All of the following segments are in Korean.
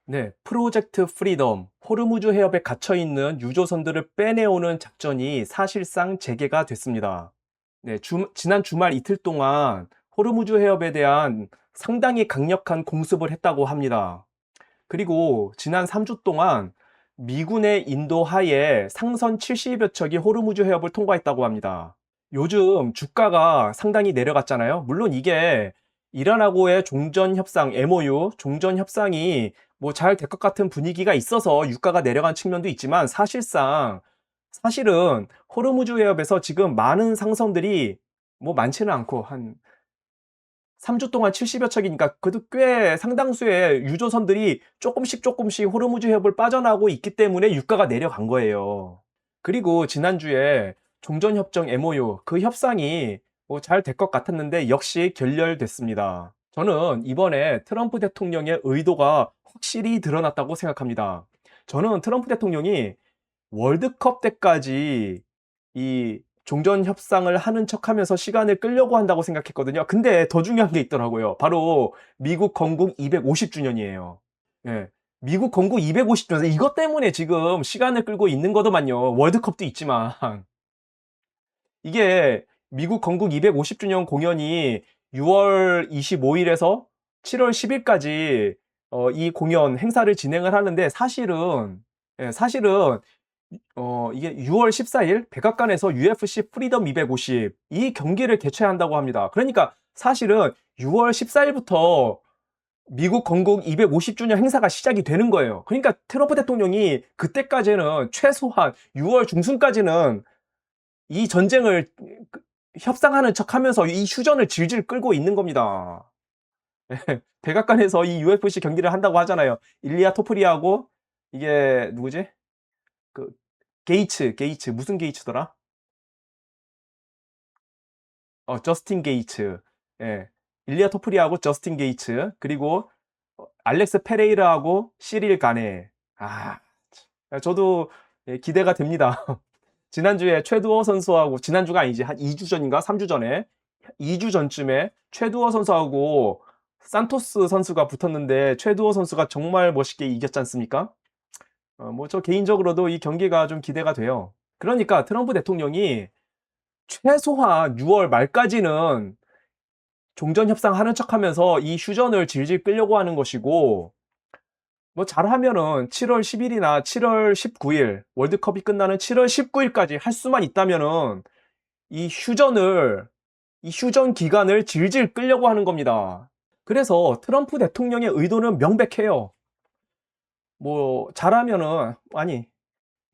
네, 프로젝트 프리덤, 호르무즈 해협에 갇혀 있는 유조선들을 빼내오는 작전이 사실상 재개가 됐습니다. 네, 지난 주말 이틀 동안 호르무즈 해협에 대한 상당히 강력한 공습을 했다고 합니다. 그리고 지난 3주 동안 미군의 인도 하에 상선 70여 척이 호르무즈 해협을 통과했다고 합니다. 요즘 주가가 상당히 내려갔잖아요. 물론 이게 이란하고의 종전 협상 MOU, 종전 협상이 뭐 잘 될 것 같은 분위기가 있어서 유가가 내려간 측면도 있지만 사실은 호르무즈 해협에서 지금 많은 상선들이 뭐 많지는 않고 한 3주 동안 70여 척이니까 그래도 꽤 상당수의 유조선들이 조금씩 호르무즈 해협을 빠져나오고 있기 때문에 유가가 내려간 거예요. 그리고 지난주에 종전협정 MOU 그 협상이 뭐 잘 될 것 같았는데 역시 결렬됐습니다. 저는 이번에 트럼프 대통령의 의도가 확실히 드러났다고 생각합니다. 저는 트럼프 대통령이 월드컵 때까지 이 종전 협상을 하는 척하면서 시간을 끌려고 한다고 생각했거든요. 근데 더 중요한 게 있더라고요. 바로 미국 건국 250주년이에요. 예. 미국 건국 250주년 이것 때문에 지금 시간을 끌고 있는 거더만요. 월드컵도 있지만. 이게 미국 건국 250주년 공연이 6월 25일에서 7월 10일까지 이 공연 행사를 진행을 하는데 사실은 이게 6월 14일 백악관에서 UFC 프리덤 250 이 경기를 개최한다고 합니다. 그러니까 사실은 6월 14일부터 미국 건국 250주년 행사가 시작이 되는 거예요. 그러니까 트럼프 대통령이 그때까지는 최소한 6월 중순까지는 이 전쟁을 협상하는 척하면서 이 휴전을 질질 끌고 있는 겁니다. 백악관에서 이 UFC 경기를 한다고 하잖아요. 일리아 토프리하고 이게 누구지? 그 게이츠 무슨 게이츠더라? 저스틴 게이츠. 예. 일리아 토프리하고 저스틴 게이츠 그리고 알렉스 페레이라하고 시릴 가네. 아, 저도 예, 기대가 됩니다. 지난주에 최두호 선수하고 지난주가 아니지 한 2주 전인가 3주 전에 2주 전쯤에 최두호 선수하고 산토스 선수가 붙었는데 최두호 선수가 정말 멋있게 이겼지 않습니까? 뭐 저 개인적으로도 이 경기가 좀 기대가 돼요. 그러니까 트럼프 대통령이 최소한 6월 말까지는 종전 협상하는 척하면서 이 휴전을 질질 끌려고 하는 것이고 뭐 잘하면은 7월 10일이나 7월 19일 월드컵이 끝나는 7월 19일까지 할 수만 있다면은 이 휴전 기간을 질질 끌려고 하는 겁니다. 그래서 트럼프 대통령의 의도는 명백해요. 뭐 잘하면은 아니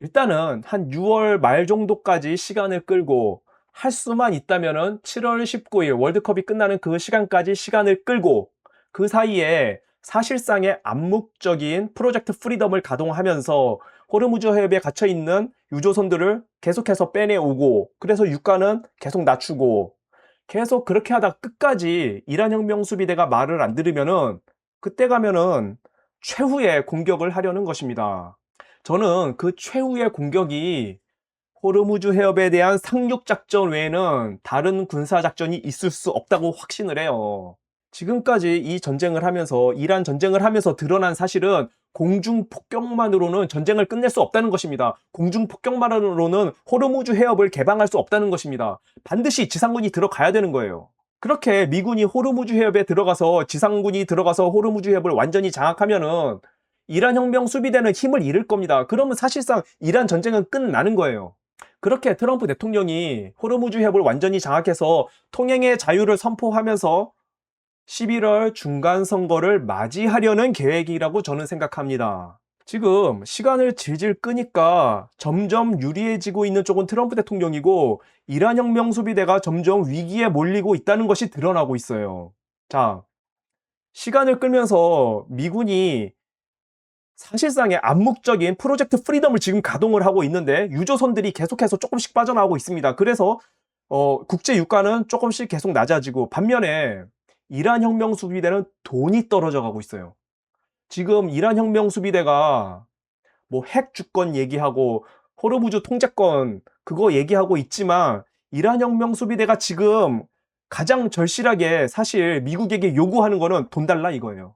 일단은 한 6월 말 정도까지 시간을 끌고 할 수만 있다면은 7월 19일 월드컵이 끝나는 그 시간까지 시간을 끌고 그 사이에 사실상의 암묵적인 프로젝트 프리덤을 가동하면서 호르무즈 해협에 갇혀 있는 유조선들을 계속해서 빼내오고 그래서 유가는 계속 낮추고 계속 그렇게 하다 끝까지 이란 혁명 수비대가 말을 안 들으면은 그때 가면은 최후의 공격을 하려는 것입니다. 저는 그 최후의 공격이 호르무즈 해협에 대한 상륙 작전 외에는 다른 군사 작전이 있을 수 없다고 확신을 해요. 지금까지 이 전쟁을 하면서 이란 전쟁을 하면서 드러난 사실은 공중 폭격만으로는 전쟁을 끝낼 수 없다는 것입니다. 공중 폭격만으로는 호르무즈 해협을 개방할 수 없다는 것입니다. 반드시 지상군이 들어가야 되는 거예요. 그렇게 미군이 호르무즈 해협에 들어가서 지상군이 들어가서 호르무즈 해협을 완전히 장악하면은 이란 혁명 수비대는 힘을 잃을 겁니다. 그러면 사실상 이란 전쟁은 끝나는 거예요. 그렇게 트럼프 대통령이 호르무즈 해협을 완전히 장악해서 통행의 자유를 선포하면서 11월 중간 선거를 맞이하려는 계획이라고 저는 생각합니다. 지금 시간을 질질 끄니까 점점 유리해지고 있는 쪽은 트럼프 대통령이고 이란 혁명 수비대가 점점 위기에 몰리고 있다는 것이 드러나고 있어요. 자, 시간을 끌면서 미군이 사실상의 암묵적인 프로젝트 프리덤을 지금 가동을 하고 있는데 유조선들이 계속해서 조금씩 빠져나오고 있습니다. 그래서 국제 유가는 조금씩 계속 낮아지고 반면에 이란 혁명 수비대는 돈이 떨어져 가고 있어요. 지금 이란 혁명 수비대가 뭐 핵 주권 얘기하고 호르무즈 통제권 그거 얘기하고 있지만 이란 혁명 수비대가 지금 가장 절실하게 사실 미국에게 요구하는 거는 돈 달라 이거예요.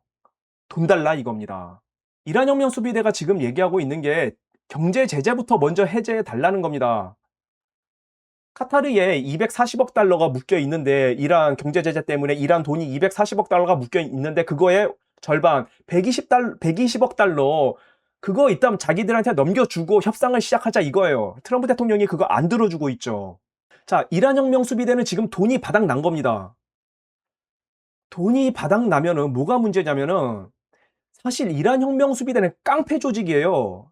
돈 달라 이겁니다. 이란 혁명 수비대가 지금 얘기하고 있는 게 경제 제재부터 먼저 해제해 달라는 겁니다. 카타르에 240억 달러가 묶여 있는데 이란 경제 제재 때문에 이란 돈이 240억 달러가 묶여 있는데 그거의 절반 120억 달러 그거 일단 자기들한테 넘겨주고 협상을 시작하자 이거예요. 트럼프 대통령이 그거 안 들어주고 있죠. 자, 이란 혁명 수비대는 지금 돈이 바닥 난 겁니다. 돈이 바닥 나면은 뭐가 문제냐면은 사실 이란 혁명 수비대는 깡패 조직이에요.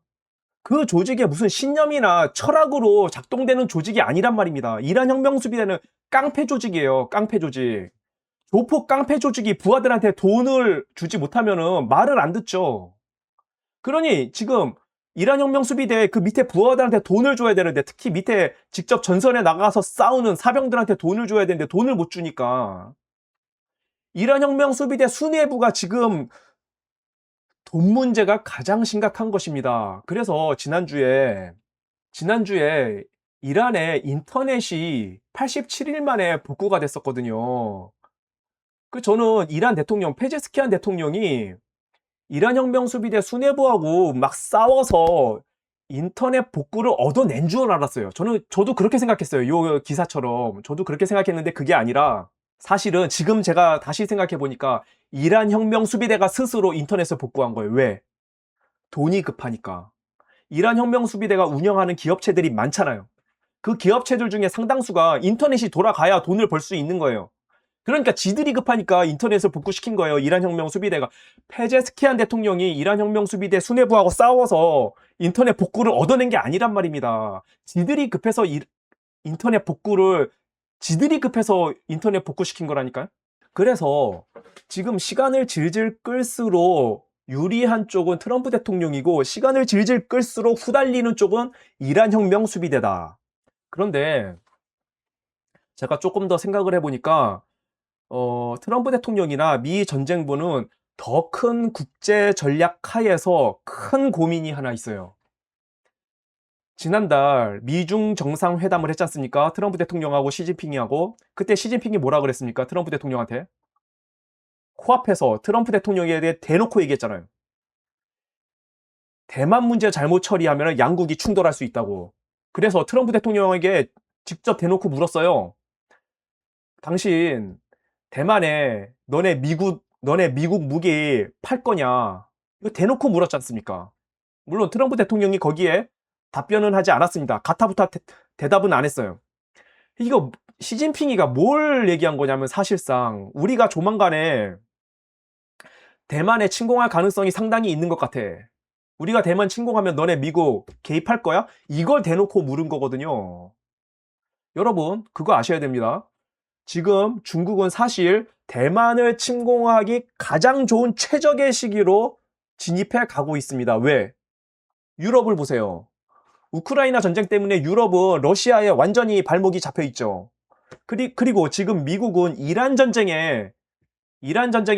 그 조직에 무슨 신념이나 철학으로 작동되는 조직이 아니란 말입니다. 이란 혁명 수비대는 깡패 조직이에요. 깡패 조직. 조폭 깡패 조직이 부하들한테 돈을 주지 못하면은 말을 안 듣죠. 그러니 지금 이란 혁명 수비대 그 밑에 부하들한테 돈을 줘야 되는데 특히 밑에 직접 전선에 나가서 싸우는 사병들한테 돈을 줘야 되는데 돈을 못 주니까 이란 혁명 수비대 수뇌부가 지금 돈 문제가 가장 심각한 것입니다. 그래서 지난주에 이란의 인터넷이 87일 만에 복구가 됐었거든요. 저는 이란 대통령 페제스키안 대통령이 이란 혁명 수비대 수뇌부하고 막 싸워서 인터넷 복구를 얻어낸 줄 알았어요. 저도 그렇게 생각했어요. 요 기사처럼. 저도 그렇게 생각했는데 그게 아니라 사실은 지금 제가 다시 생각해 보니까 이란 혁명 수비대가 스스로 인터넷을 복구한 거예요. 왜? 돈이 급하니까. 이란 혁명 수비대가 운영하는 기업체들이 많잖아요. 그 기업체들 중에 상당수가 인터넷이 돌아가야 돈을 벌 수 있는 거예요. 그러니까 지들이 급하니까 인터넷을 복구시킨 거예요. 이란 혁명 수비대가. 페제스키안 대통령이 이란 혁명 수비대 수뇌부하고 싸워서 인터넷 복구를 얻어낸 게 아니란 말입니다. 지들이 급해서 인터넷 복구시킨 거라니까요. 그래서 지금 시간을 질질 끌수록 유리한 쪽은 트럼프 대통령이고 시간을 질질 끌수록 후달리는 쪽은 이란 혁명 수비대다. 그런데 제가 조금 더 생각을 해보니까 트럼프 대통령이나 미 전쟁부는 더 큰 국제 전략 하에서 큰 고민이 하나 있어요. 지난달 미중 정상회담을 했지 않습니까? 트럼프 대통령하고 시진핑이하고 그때 시진핑이 뭐라 그랬습니까? 트럼프 대통령한테 코앞에서 트럼프 대통령에 대해 대놓고 얘기했잖아요. 대만 문제 잘못 처리하면 양국이 충돌할 수 있다고. 그래서 트럼프 대통령에게 직접 대놓고 물었어요. 당신 대만에 너네 미국 무기 팔 거냐? 이거 대놓고 물었지 않습니까? 물론 트럼프 대통령이 거기에 답변은 하지 않았습니다. 가타부타 대답은 안 했어요. 이거 시진핑이가 뭘 얘기한 거냐면 사실상 우리가 조만간에 대만에 침공할 가능성이 상당히 있는 것 같아. 우리가 대만 침공하면 너네 미국 개입할 거야? 이걸 대놓고 물은 거거든요. 여러분, 그거 아셔야 됩니다. 지금 중국은 사실 대만을 침공하기 가장 좋은 최적의 시기로 진입해 가고 있습니다. 왜? 유럽을 보세요. 우크라이나 전쟁 때문에 유럽은 러시아에 완전히 발목이 잡혀 있죠. 그리고 지금 미국은 이란 전쟁에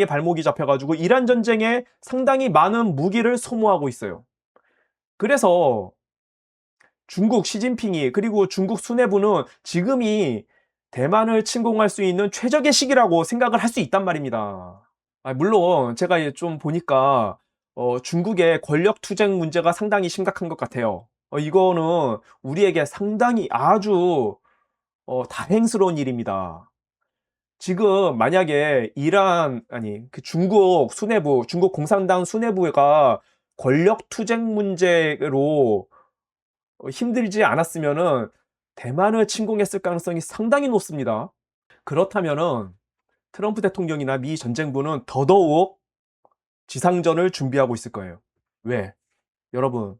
발목이 잡혀가지고 이란 전쟁에 상당히 많은 무기를 소모하고 있어요. 그래서 중국 시진핑이 그리고 중국 수뇌부는 지금이 대만을 침공할 수 있는 최적의 시기라고 생각을 할 수 있단 말입니다. 물론 제가 좀 보니까 중국의 권력 투쟁 문제가 상당히 심각한 것 같아요. 이거는 우리에게 상당히 아주 다행스러운 일입니다. 지금 만약에 중국 공산당 수뇌부가 권력 투쟁 문제로 힘들지 않았으면은 대만을 침공했을 가능성이 상당히 높습니다. 그렇다면은 트럼프 대통령이나 미 전쟁부는 더더욱 지상전을 준비하고 있을 거예요. 왜? 여러분,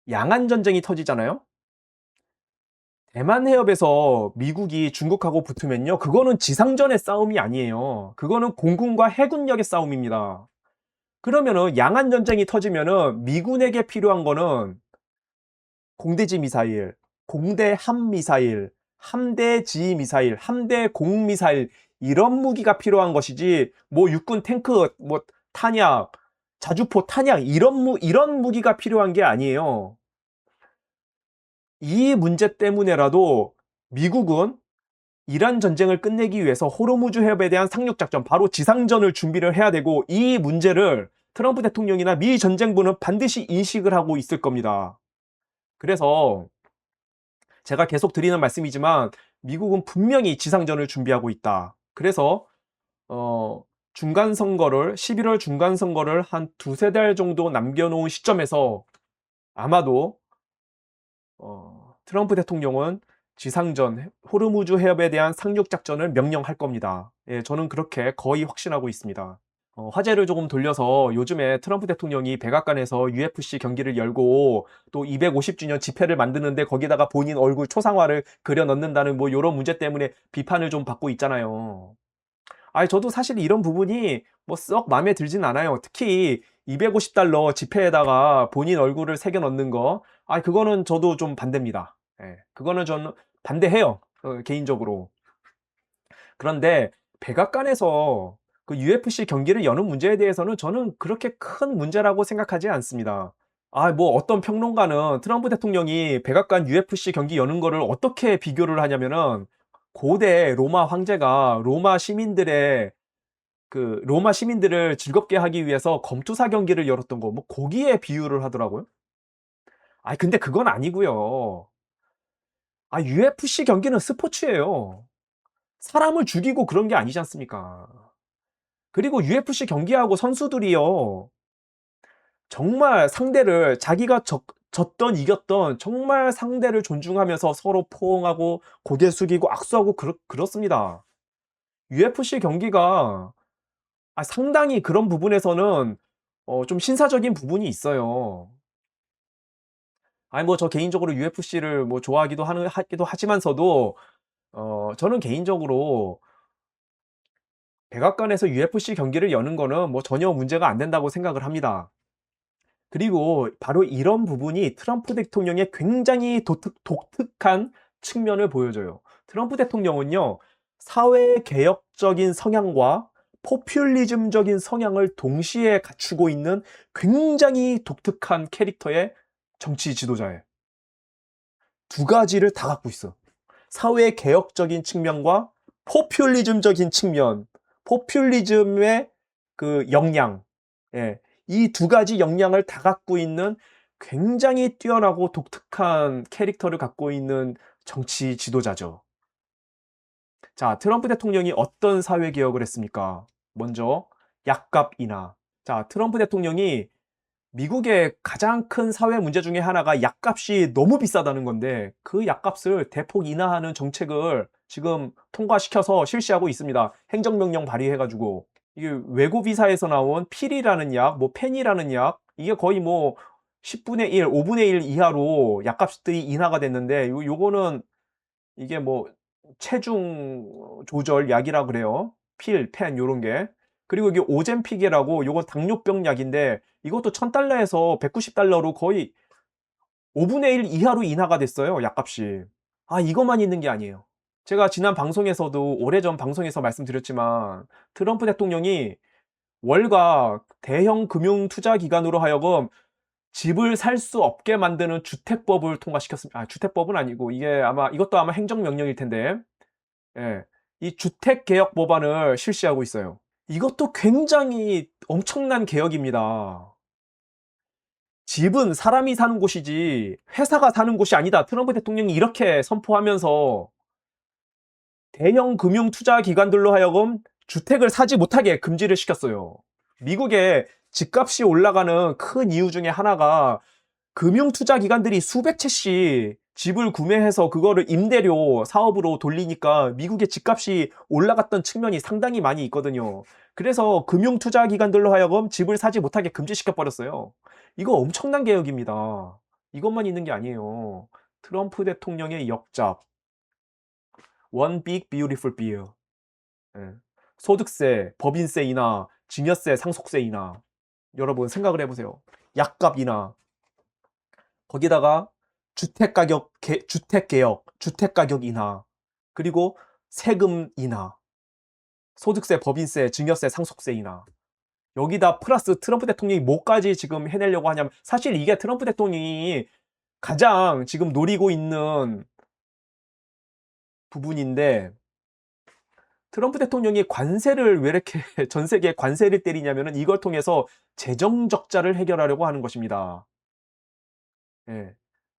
양안 전쟁이 터지잖아요? 대만 해협에서 미국이 중국하고 붙으면요. 그거는 지상전의 싸움이 아니에요. 그거는 공군과 해군력의 싸움입니다. 그러면은 양안 전쟁이 터지면은 미군에게 필요한 거는 공대지 미사일, 공대함 미사일, 함대지 미사일, 함대공 미사일 이런 무기가 필요한 것이지 뭐 육군 탱크, 뭐 탄약, 자주포 탄약 이런 무기가 필요한 게 아니에요. 이 문제 때문에라도 미국은 이란 전쟁을 끝내기 위해서 호르무즈 해협에 대한 상륙작전, 바로 지상전을 준비를 해야 되고 이 문제를 트럼프 대통령이나 미 전쟁부는 반드시 인식을 하고 있을 겁니다. 그래서 제가 계속 드리는 말씀이지만 미국은 분명히 지상전을 준비하고 있다. 그래서 중간 선거를 11월 중간 선거를 한 두세 달 정도 남겨 놓은 시점에서 아마도 트럼프 대통령은 지상전 호르무즈 해협에 대한 상륙 작전을 명령할 겁니다. 예, 저는 그렇게 거의 확신하고 있습니다. 화제를 조금 돌려서 요즘에 트럼프 대통령이 백악관에서 UFC 경기를 열고 또 250주년 집회를 만드는데 거기다가 본인 얼굴 초상화를 그려 넣는다는 뭐 요런 문제 때문에 비판을 좀 받고 있잖아요. 아니 저도 사실 이런 부분이 뭐 썩 마음에 들진 않아요. 특히 $250 지폐에다가 본인 얼굴을 새겨 넣는 거. 그거는 저도 좀 반대입니다. 예. 그거는 저는 반대해요. 개인적으로. 그런데 백악관에서 그 UFC 경기를 여는 문제에 대해서는 저는 그렇게 큰 문제라고 생각하지 않습니다. 뭐 어떤 평론가는 트럼프 대통령이 백악관 UFC 경기 여는 거를 어떻게 비교를 하냐면은 고대 로마 황제가 로마 시민들을 즐겁게 하기 위해서 검투사 경기를 열었던 거, 뭐 거기에 비유를 하더라고요. 근데 그건 아니고요. UFC 경기는 스포츠예요. 사람을 죽이고 그런 게 아니지 않습니까? 그리고 UFC 경기하고 선수들이요. 정말 상대를 자기가 졌던 이겼던 정말 상대를 존중하면서 서로 포옹하고 고개 숙이고 악수하고 그렇습니다. UFC 경기가 상당히 그런 부분에서는 좀 신사적인 부분이 있어요. 뭐 저 개인적으로 UFC를 뭐 좋아하기도 하기도 하지만서도 저는 개인적으로 백악관에서 UFC 경기를 여는 거는 뭐 전혀 문제가 안 된다고 생각을 합니다. 그리고 바로 이런 부분이 트럼프 대통령의 굉장히 독특한 측면을 보여줘요. 트럼프 대통령은요, 사회 개혁적인 성향과 포퓰리즘적인 성향을 동시에 갖추고 있는 굉장히 독특한 캐릭터의 정치 지도자예요. 두 가지를 다 갖고 있어. 사회 개혁적인 측면과 포퓰리즘적인 측면, 포퓰리즘의 그 역량, 예, 이 두 가지 역량을 다 갖고 있는 굉장히 뛰어나고 독특한 캐릭터를 갖고 있는 정치 지도자죠. 자, 트럼프 대통령이 어떤 사회 개혁을 했습니까? 먼저 약값 인하. 자, 트럼프 대통령이 미국의 가장 큰 사회 문제 중에 하나가 약값이 너무 비싸다는 건데 그 약값을 대폭 인하하는 정책을 지금 통과시켜서 실시하고 있습니다. 행정명령 발의해가지고 이게 외고 비사에서 나온 필이라는 약, 뭐 펜이라는 약 이게 거의 뭐 10분의 1, 5분의 1 이하로 약값들이 인하가 됐는데 요거는 이게 뭐 체중 조절 약이라 그래요. 필, 펜 요런 게. 그리고 이게 오젬픽이라고 요건 당뇨병 약인데 이것도 $1,000에서 $190로 거의 5분의 1 이하로 인하가 됐어요, 약값이. 이것만 있는 게 아니에요. 제가 지난 방송에서도 오래전 방송에서 말씀드렸지만 트럼프 대통령이 월가 대형 금융 투자 기관으로 하여금 집을 살 수 없게 만드는 주택법을 통과시켰습니다. 주택법은 아니고 이것도 아마 행정명령일 텐데. 예. 이 주택개혁 법안을 실시하고 있어요. 이것도 굉장히 엄청난 개혁입니다. 집은 사람이 사는 곳이지 회사가 사는 곳이 아니다. 트럼프 대통령이 이렇게 선포하면서 대형 금융 투자 기관들로 하여금 주택을 사지 못하게 금지를 시켰어요. 미국의 집값이 올라가는 큰 이유 중에 하나가 금융 투자 기관들이 수백 채씩 집을 구매해서 그거를 임대료 사업으로 돌리니까 미국의 집값이 올라갔던 측면이 상당히 많이 있거든요. 그래서 금융 투자 기관들로 하여금 집을 사지 못하게 금지시켜 버렸어요. 이거 엄청난 개혁입니다. 이것만 있는 게 아니에요. 트럼프 대통령의 역작 One Big Beautiful Bill. 예. 소득세, 법인세 인하, 증여세, 상속세 인하. 여러분 생각을 해보세요. 약값 인하. 거기다가 주택 개혁, 주택 가격 인하, 그리고 세금 인하, 소득세, 법인세, 증여세, 상속세 인하. 여기다 플러스 트럼프 대통령이 뭐까지 지금 해내려고 하냐면 사실 이게 트럼프 대통령이 가장 지금 노리고 있는 부분인데 트럼프 대통령이 관세를 왜 이렇게 전 세계에 관세를 때리냐면은 이걸 통해서 재정 적자를 해결하려고 하는 것입니다. 예.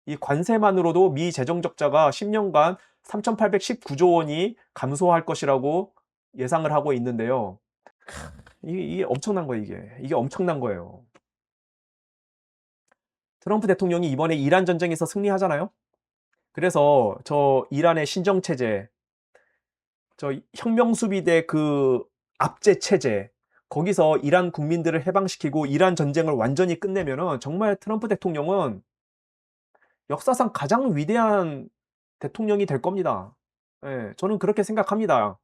이 관세만으로도 미 재정 적자가 10 년간 3,819조 원이 감소할 것이라고 예상을 하고 있는데요. 이게 엄청난 거예요 이게. 이게 엄청난 거예요. 트럼프 대통령이 이번에 이란 전쟁에서 승리하잖아요. 그래서 저 이란의 신정 체제, 저 혁명 수비대 그 압제 체제, 거기서 이란 국민들을 해방시키고 이란 전쟁을 완전히 끝내면은 정말 트럼프 대통령은 역사상 가장 위대한 대통령이 될 겁니다. 예. 저는 그렇게 생각합니다.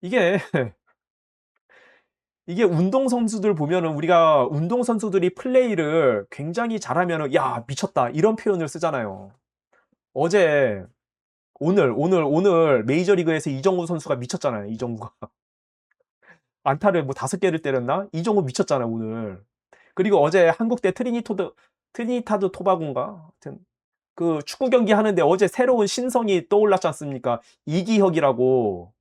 이게 이게 운동선수들 보면은 우리가 운동선수들이 플레이를 굉장히 잘하면은 "야 미쳤다." 이런 표현을 쓰잖아요. 어제 오늘 메이저리그에서 이정우 선수가 미쳤잖아요, 이정우가. 안타를 뭐 5 개를 때렸나? 이정우 미쳤잖아요, 오늘. 그리고 어제 한국 대 트리니타드 토바고인가? 하여튼 그 축구 경기 하는데 어제 새로운 신성이 떠올랐지 않습니까? 이기혁이라고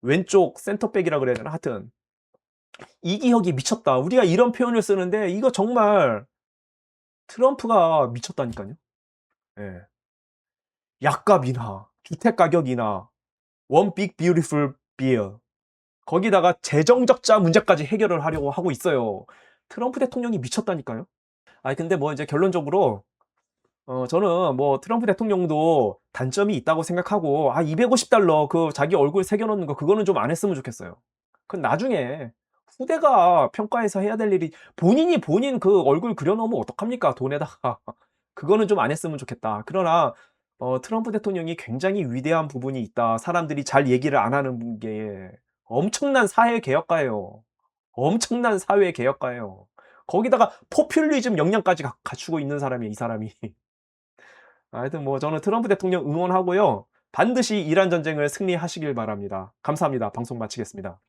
왼쪽 센터백이라 그래야 되나? 하여튼 "이기혁이 미쳤다." 우리가 이런 표현을 쓰는데 이거 정말 트럼프가 미쳤다니깐요. 예. 약값 인하, 주택 가격 인하, One Big Beautiful Bill, 거기다가 재정 적자 문제까지 해결을 하려고 하고 있어요. 트럼프 대통령이 미쳤다니까요. 아니 근데 뭐 이제 결론적으로 저는 뭐 트럼프 대통령도 단점이 있다고 생각하고 250달러 그 자기 얼굴 새겨 놓는 거 그거는 좀 안 했으면 좋겠어요. 그건 나중에 후대가 평가해서 해야 될 일이, 본인이 본인 그 얼굴 그려 놓으면 어떡합니까 돈에다가. 그거는 좀 안 했으면 좋겠다. 그러나 트럼프 대통령이 굉장히 위대한 부분이 있다. 사람들이 잘 얘기를 안 하는 게 엄청난 사회 개혁가예요. 엄청난 사회 개혁가예요. 거기다가 포퓰리즘 역량까지 갖추고 있는 사람이에요, 이 사람이. 하여튼 뭐 저는 트럼프 대통령 응원하고요. 반드시 이란 전쟁을 승리하시길 바랍니다. 감사합니다. 방송 마치겠습니다.